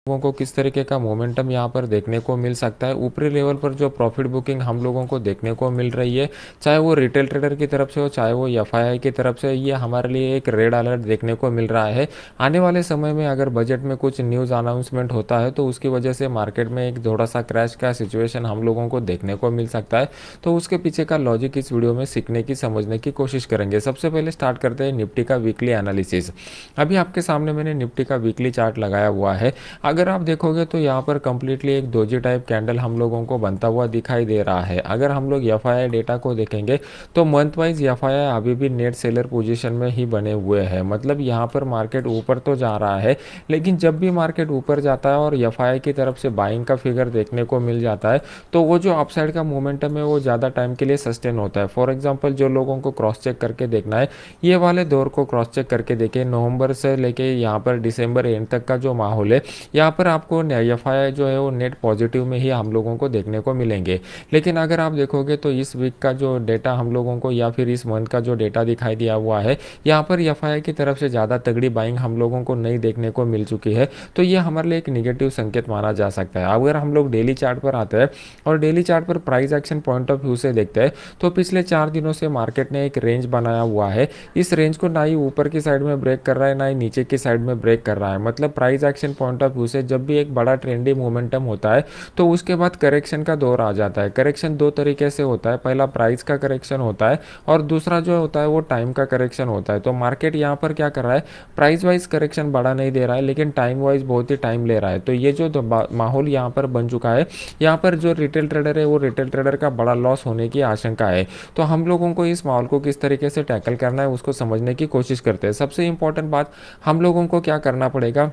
लोगों को किस तरीके का मोमेंटम यहाँ पर देखने को मिल सकता है। ऊपरी लेवल पर जो प्रॉफिट बुकिंग हम लोगों को देखने को मिल रही है, चाहे वो रिटेल ट्रेडर की तरफ से हो, चाहे वो एफआईआई की तरफ से, ये हमारे लिए एक रेड अलर्ट देखने को मिल रहा है। आने वाले समय में अगर बजट में कुछ न्यूज़ अनाउंसमेंट होता है तो उसकी वजह से मार्केट में एक थोड़ा सा क्रैश का सिचुएशन हम लोगों को देखने को मिल सकता है। तो उसके पीछे का लॉजिक इस वीडियो में सीखने की, समझने की कोशिश करेंगे। सबसे पहले स्टार्ट करते हैं निफ्टी का वीकली एनालिसिस। अभी आपके सामने मैंने निफ्टी का वीकली चार्ट लगाया हुआ है। अगर आप देखोगे तो यहाँ पर कंप्लीटली एक डोजी टाइप कैंडल हम लोगों को बनता हुआ दिखाई दे रहा है। अगर हम लोग एफआईआई डेटा को देखेंगे तो मंथ वाइज एफआईआई अभी भी नेट सेलर पोजीशन में ही बने हुए हैं। मतलब यहाँ पर मार्केट ऊपर तो जा रहा है, लेकिन जब भी मार्केट ऊपर जाता है और एफआईआई की तरफ से बाइंग का फिगर देखने को मिल जाता है तो वो जो अपसाइड का मोमेंटम है वो ज़्यादा टाइम के लिए सस्टेन होता है। फॉर एग्जाम्पल जो लोगों को क्रॉस चेक करके देखना है, ये वाले दौर को क्रॉस चेक करके देखें। नवंबर से लेके यहाँ पर दिसंबर एंड तक का जो माहौल है, यहाँ पर आपको एफआईआई जो है वो नेट पॉजिटिव में ही हम लोगों को देखने को मिलेंगे। लेकिन अगर आप देखोगे तो इस वीक का जो डेटा हम लोगों को, या फिर इस मंथ का जो डेटा दिखाई दिया हुआ है, यहाँ पर एफआईआई की तरफ से ज़्यादा तगड़ी बाइंग हम लोगों को नहीं देखने को मिल चुकी है। तो ये हमारे लिए एक निगेटिव संकेत माना जा सकता है। अगर हम लोग डेली चार्ट पर आते हैं और डेली चार्ट पर price action point of view से देखते हैं तो पिछले 4 दिनों से मार्केट ने एक रेंज बनाया हुआ है। इस रेंज को ना ही ऊपर की साइड में ब्रेक कर रहा है, ना ही नीचे की साइड में ब्रेक कर रहा है। मतलब price action point of view से जब भी एक बड़ा ट्रेंडी मोमेंटम होता है तो उसके बाद करेक्शन का दौर आ जाता है। करेक्शन दो तरीके से होता है, पहला प्राइस का करेक्शन होता है और दूसरा जो होता है वो टाइम का करेक्शन होता है। तो मार्केट यहाँ पर क्या कर रहा है, प्राइस वाइज करेक्शन बड़ा नहीं दे रहा है, लेकिन टाइम वाइज बहुत ही टाइम ले रहा है। तो ये जो माहौल यहाँ पर बन चुका है, यहाँ पर जो रिटेल ट्रेडर है वो रिटेल ट्रेडर का बड़ा लॉस होने की आशंका है। तो हम लोगों को इस माहौल को किस तरीके से टैकल करना है उसको समझने की कोशिश करते हैं। सबसे इंपॉर्टेंट बात, हम लोगों को क्या करना पड़ेगा,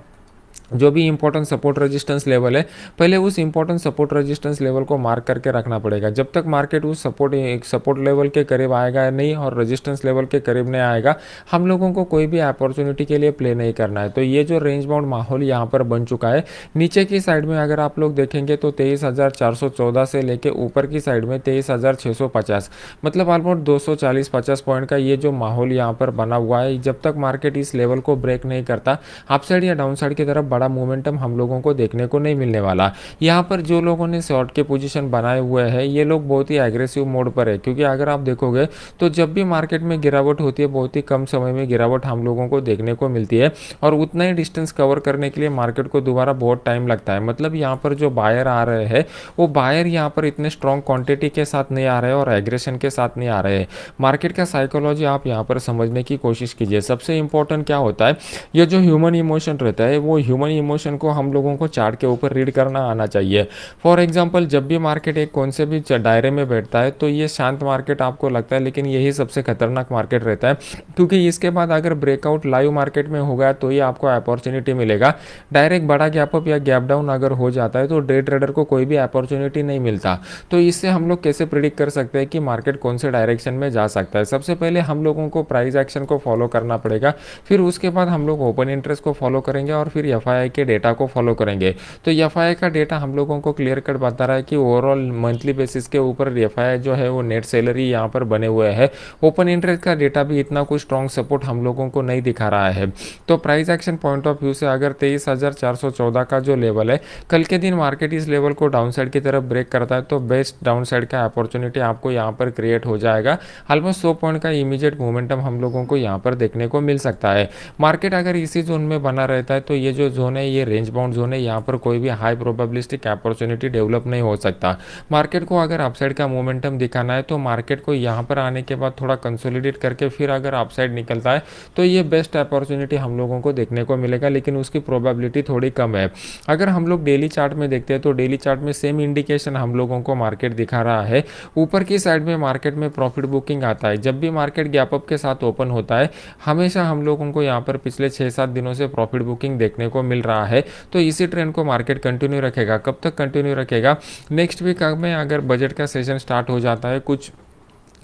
जो भी इंपॉर्टेंट सपोर्ट रेजिस्टेंस लेवल है, पहले उस इंपॉर्टेंट सपोर्ट रेजिस्टेंस लेवल को मार्क करके रखना पड़ेगा। जब तक मार्केट उस सपोर्ट लेवल के करीब आएगा नहीं और रेजिस्टेंस लेवल के करीब नहीं आएगा, हम लोगों को कोई भी अपॉर्चुनिटी के लिए प्ले नहीं करना है। तो ये जो रेंज बाउंड माहौल यहाँ पर बन चुका है, नीचे की साइड में अगर आप लोग देखेंगे तो 23,414 से लेके ऊपर की साइड में 23,650, मतलब ऑलमोस्ट 240-50 पॉइंट का ये जो माहौल यहाँ पर बना हुआ है। जब तक मार्केट इस लेवल को ब्रेक नहीं करता, अपसाइड या डाउनसाइड की तरफ बड़ा मोमेंटम हम लोगों को देखने को नहीं मिलने वाला। यहाँ पर जो लोगों ने शॉर्ट के पोजीशन बनाए हुए हैं, ये लोग बहुत ही एग्रेसिव मोड पर है, क्योंकि अगर आप देखोगे तो जब भी मार्केट में गिरावट होती है, बहुत ही कम समय में गिरावट हम लोगों को देखने को मिलती है और उतना ही डिस्टेंस कवर करने के लिए मार्केट को दोबारा बहुत टाइम लगता है। मतलब यहाँ पर जो बायर आ रहे हैं वो बायर यहाँ पर इतने स्ट्रॉन्ग क्वांटिटी के साथ नहीं आ रहे हैं और एग्रेशन के साथ नहीं आ रहे हैं। मार्केट का साइकोलॉजी आप यहाँ पर समझने की कोशिश कीजिए। सबसे इंपॉर्टेंट क्या होता है, ये जो ह्यूमन इमोशन रहता है, वो ह्यूमन इमोशन को हम लोगों को चार्ट के ऊपर रीड करना आना चाहिए। फॉर एग्जांपल, जब भी मार्केट एक कौन से भी दायरे में बैठता है तो ये शांत मार्केट आपको लगता है, लेकिन यही सबसे खतरनाक मार्केट रहता है, क्योंकि इसके बाद अगर ब्रेकआउट लाइव मार्केट में होगा तो ये आपको अपॉर्चुनिटी मिलेगा। डायरेक्ट बड़ा गैप अप या गैप डाउन अगर हो जाता है तो डे ट्रेडर को कोई भी अपॉर्चुनिटी नहीं मिलता। तो इससे हम लोग कैसे प्रिडिक्ट कर सकते हैं कि मार्केट कौन से डायरेक्शन में जा सकता है। सबसे पहले हम लोगों को प्राइस एक्शन को फॉलो करना पड़ेगा, फिर उसके बाद हम लोग ओपन इंटरेस्ट को फॉलो करेंगे और फिर एफआईआई के डेटा को फॉलो करेंगे। तो एफआईआई का डेटा हम लोगों को क्लियर कट बता रहा है कि ओवरऑल मंथली बेसिस के ऊपर एफआईआई जो है वो नेट सैलरी यहाँ पर बने हुए हैं। ओपन इंटरेस्ट का डेटा भी इतना कुछ स्ट्रॉन्ग सपोर्ट हम लोगों को नहीं दिखा रहा है। तो price action point of view से अगर 23,414 का जो लेवल है, कल के दिन मार्केट इस लेवल को डाउन साइड की तरफ ब्रेक करता है तो बेस्ट डाउन साइड का अपॉर्चुनिटी आपको यहाँ पर क्रिएट हो जाएगा। ऑलमोस्ट 100 पॉइंट का इमीडिएट मोमेंटम हम लोगों को यहाँ पर देखने को मिल सकता है। मार्केट अगर इसी जोन में बना रहता है तो ये जो जोन है ये रेंज बाउंड जोन है, यहाँ पर कोई भी हाई प्रोबेबिलिस्टिक अपॉर्चुनिटी डेवलप नहीं हो सकता। मार्केट को अगर अपसाइड का मोमेंटम दिखाना है तो मार्केट को यहाँ पर आने के बाद थोड़ा कंसोलिडेट करके फिर अगर अपसाइड निकलता है तो ये बेस्ट अपॉर्चुनिटी हम लोगों को देखने को मिलेगा, लेकिन उसकी प्रोबेबिलिटी थोड़ी कम है। अगर हम लोग डेली चार्ट में देखते हैं तो डेली चार्ट में सेम इंडिकेशन हम लोगों को मार्केट दिखा रहा है। ऊपर की साइड में मार्केट में प्रॉफिट बुकिंग आता है। जब भी मार्केट गैप अप के साथ ओपन होता है, हमेशा हम लोगों को यहाँ पर पिछले 6-7 दिनों से प्रॉफिट बुकिंग देखने को मिल रहा है। तो इसी ट्रेंड को मार्केट कंटिन्यू रखेगा। कब तक कंटिन्यू रखेगा, नेक्स्ट वीक में अगर बजट का सेशन स्टार्ट हो जाता है, कुछ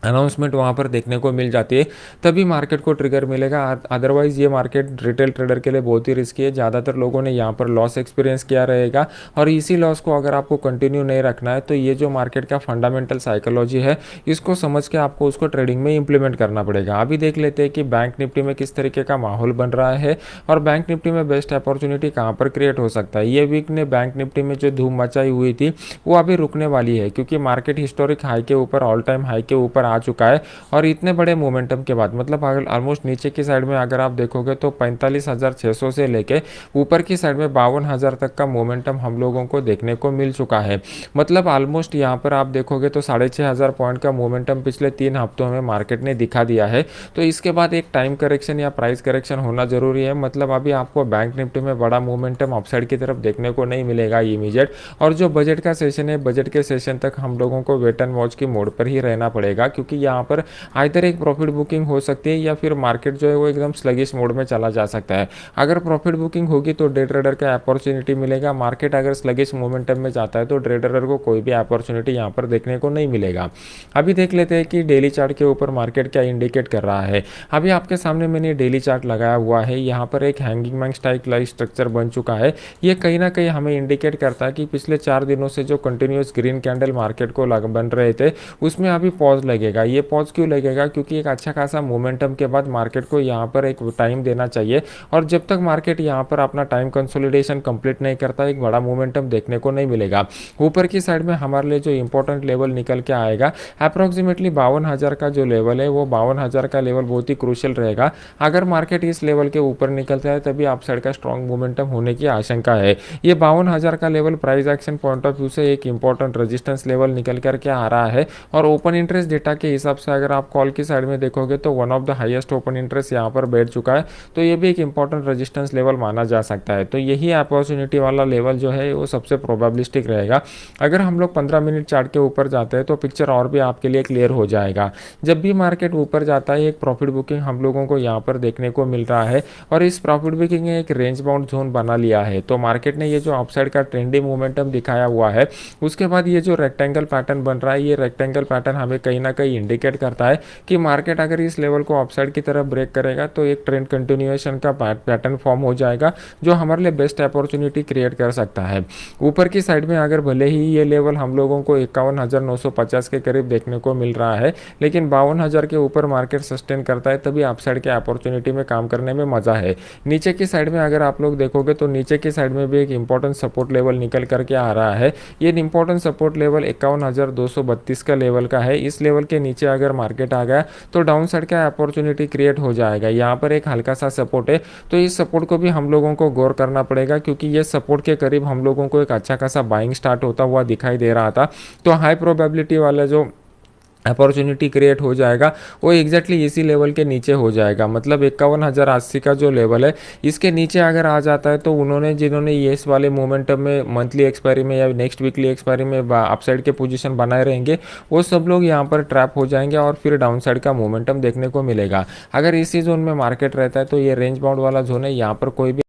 अनाउंसमेंट वहाँ पर देखने को मिल जाती है, तभी मार्केट को ट्रिगर मिलेगा। अदरवाइज़ ये मार्केट रिटेल ट्रेडर के लिए बहुत ही रिस्की है। ज़्यादातर लोगों ने यहाँ पर लॉस एक्सपीरियंस किया रहेगा, और इसी लॉस को अगर आपको कंटिन्यू नहीं रखना है तो ये जो मार्केट का फंडामेंटल साइकोलॉजी है, इसको समझ के आपको उसको ट्रेडिंग में इंप्लीमेंट करना पड़ेगा। अभी देख लेते हैं कि बैंक निफ्टी में किस तरीके का माहौल बन रहा है, और बैंक निफ्टी में बेस्ट अपॉर्चुनिटी कहाँ पर क्रिएट हो सकता है। ये वीक ने बैंक निफ्टी में जो धूम मचाई हुई थी वो अभी रुकने वाली है, क्योंकि मार्केट हिस्टोरिक हाई के ऊपर, ऑल टाइम हाई के ऊपर आ चुका है। और इतने बड़े मोमेंटम के बाद, मतलब अगर ऑलमोस्ट नीचे की साइड में अगर आप देखोगे तो 45,600 से लेके ऊपर की साइड में 52,000 तक का मोमेंटम हम लोगों को देखने को मिल चुका है। मतलब ऑलमोस्ट यहाँ पर आप देखोगे तो 6,500 पॉइंट का मोमेंटम पिछले 3 हफ्तों में मार्केट ने दिखा दिया है। तो इसके बाद एक टाइम करेक्शन या प्राइस करेक्शन होना जरूरी है। मतलब अभी आपको बैंक निफ्टी में बड़ा मोमेंटम अपसाइड की तरफ देखने को नहीं मिलेगा इमीडिएट। और जो बजट का सेशन है, बजट के सेशन तक हम लोगों को वेट एंड वॉच की मोड पर ही रहना पड़ेगा, क्योंकि यहाँ पर आइदर एक प्रॉफिट बुकिंग हो सकती है या फिर मार्केट जो है वो एकदम स्लगिश मोड में चला जा सकता है। अगर प्रॉफिट बुकिंग होगी तो डे ट्रेडर का अपॉर्चुनिटी मिलेगा। मार्केट अगर स्लगिश मोमेंटम में जाता है तो डे ट्रेडर को कोई भी अपॉर्चुनिटी यहाँ पर देखने को नहीं मिलेगा। अभी देख लेते हैं कि डेली चार्ट के ऊपर मार्केट क्या इंडिकेट कर रहा है। अभी आपके सामने मैंने डेली चार्ट लगाया हुआ है। यहाँ पर एक hanging man strike like structure बन चुका है। ये कहीं ना कहीं हमें इंडिकेट करता है कि पिछले 4 दिनों से जो कंटिन्यूस ग्रीन कैंडल मार्केट को बन रहे थे, उसमें अभी पॉज लगेगा। ये पॉज क्यों लगेगा? क्योंकि एक अच्छा खासा मोमेंटम के बाद मार्केट को यहाँ पर एक टाइम देना चाहिए, और जब तक मार्केट यहाँ पर अपना टाइम कंसोलिडेशन कंप्लीट नहीं करता, एक बड़ा मोमेंटम देखने को नहीं मिलेगा। ऊपर की साइड में हमारे लिए जो इंपॉर्टेंट लेवल निकल के आएगा, अप्रॉक्सीमेटली 52,000 का जो लेवल है, वो 52,000 का लेवल बहुत ही क्रूशियल रहेगा। अगर मार्केट इस लेवल के ऊपर निकलता है तभी अपसाइड का स्ट्रॉन्ग मोमेंटम होने की आशंका है। ये 52,000 का level price action point of view से एक इंपॉर्टेंट रेजिस्टेंस लेवल निकल करके आ रहा है। और ओपन इंटरेस्ट डेटा के हिसाब से अगर आप कॉल की साइड में देखोगे तो one of the highest open interest यहाँ पर बैठ चुका है। तो ये भी एक इंपॉर्टेंट रेजिस्टेंस लेवल माना जा सकता है। तो यही अपॉर्चुनिटी वाला लेवल जो है वो सबसे प्रोबेबिलिस्टिक रहेगा। अगर हम लोग 15 मिनट चार्ट के ऊपर जाते हैं तो पिक्चर और भी आपके लिए क्लियर हो जाएगा। जब भी मार्केट ऊपर जाता है, एक प्रॉफिट बुकिंग हम लोगों को यहाँ पर देखने को मिल रहा है, और इस प्रॉफिट बुकिंग ने एक रेंज बाउंड जोन बना लिया है। तो मार्केट ने ये जो अपसाइड का ट्रेंडी मोमेंटम दिखाया हुआ है, उसके बाद ये जो रेक्टेंगल पैटर्न बन रहा है, ये रेक्टेंगल पैटर्न हमें कहीं ना कहीं इंडिकेट करता है कि मार्केट अगर इस लेवल को अपसाइड की तरफ ब्रेक करेगा तो एक ट्रेंड कंटिन्यूएशन का पैटर्न फॉर्म हो जाएगा, जो हमारे लिए बेस्ट अपॉर्चुनिटी क्रिएट कर सकता है। ऊपर की साइड में अगर भले ही ये लेवल हम लोगों को 51,950 के करीब देखने को मिल रहा है, लेकिन 52,000 के ऊपर मार्केट सस्टेन करता है तभी अपसाइड के अपॉर्चुनिटी में काम करने में मजा है। नीचे की साइड में अगर आप लोग देखोगे तो नीचे की साइड में भी एक इंपॉर्टेंट सपोर्ट लेवल निकल करके आ रहा है। ये इंपॉर्टेंट सपोर्ट लेवल 51,232 का लेवल का है। इस लेवल के नीचे अगर मार्केट आ गया तो डाउन साइड का अपॉर्चुनिटी क्रिएट हो जाएगा। यहाँ पर एक हल्का सा सपोर्ट है, तो इस सपोर्ट को भी हम लोगों को गौर करना पड़ेगा, क्योंकि ये सपोर्ट के करीब हम लोगों को एक अच्छा खासा बाइंग स्टार्ट होता हुआ दिखाई दे रहा था। तो हाई प्रोबेबिलिटी वाला जो अपॉर्चुनिटी क्रिएट हो जाएगा वो एग्जैक्टली इसी लेवल के नीचे हो जाएगा। मतलब 51,080 का जो लेवल है, इसके नीचे अगर आ जाता है तो जिन्होंने ये इस वाले मोमेंटम में मंथली एक्सपायरी में या नेक्स्ट वीकली एक्सपायरी में अपसाइड के पोजीशन बनाए रहेंगे, वो सब लोग यहाँ पर ट्रैप हो जाएंगे और फिर डाउन साइड का मोमेंटम देखने को मिलेगा। अगर इसी जोन में मार्केट रहता है तो ये रेंज बाउंड वाला जोन है, यहाँ पर कोई भी